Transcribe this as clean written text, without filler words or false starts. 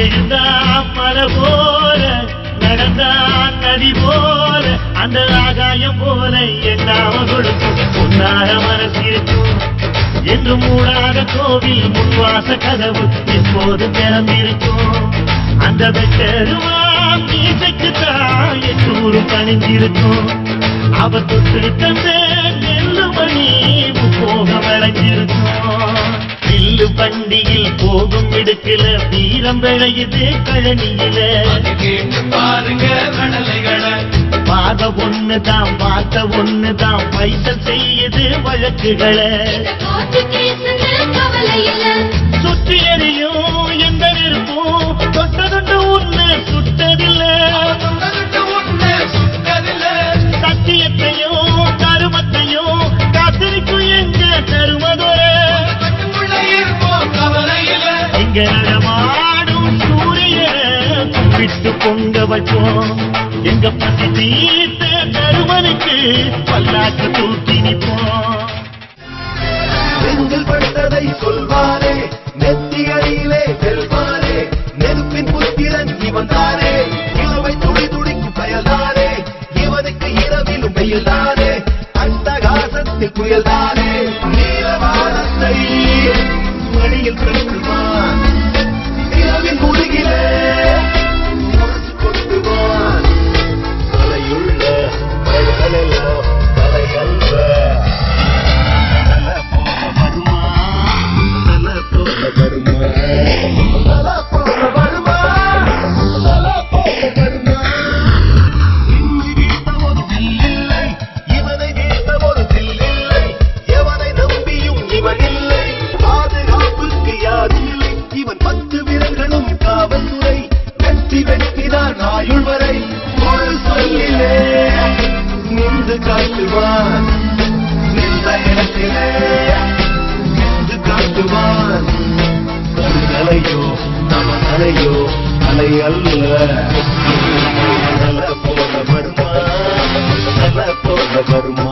எழுந்தா மலை போல நடந்தா நதி போல அந்த ஆகாயம் போல எண்ணாம கொடுக்கும் பொன்னார மனசிருக்கும் என்று மூடாத கோவில் முன்வாச கதவு எப்போது திறந்திருக்கும் அந்த வெட்டருவாம் மீசைக்குத்தான் எட்டூரும் பணிஞ்சிருக்கும் அவர் தொட்டு தந்த நெல்லு மணி போக விளைஞ்சிருக்கும் நெல்லு பண்டிகையில் போகும் இடுக்கல வீரம் விளையுது கழனியில பாருங்க கடலைகளை பாத ஒண்ணுதான் பார்த்த ஒண்ணுதான் பைசல் செய்யுது வழக்குகளை சுற்றி எறியும் எந்த நெருப்பும் தொட்டதுண்டு உன்னை சுட்டதில்லை சத்தியத்தையும் கருமத்தையும் காத்திருக்கும் எங்க தருமதொரு இங்க நடமாடும் சூரியனை விட்டு பொங்க வைப்போம் எங்க பசி தீர்த்த தருமனுக்கு பல்லாக்கு தூக்கி நிற்போம் நெஞ்சில் பட்டதை சொல்வாரே நெத்திகளிலே செல்வாரே நெருப்பின் புத்திரன் இவன் தானே இரவை துளி துடிக்கும் பயல்தானே இவனுக்கு இரவிலும் வெயில்தானே அட்டகாசத்தில் புயல்தானே நீலவானத்தை மடியில் கட்டுவான் இரவின் முதுகிலே முரசு கொட்டுவான் தலையுள்ள பயிர்களெல்லாம் தலையல்ல காட்டுவான் நின்ற இடத்திலே நின்று காட்டுவான் தலையோ நம தலையோ அலை அல்ல நல்ல போல வருமா நல்ல போல வருமா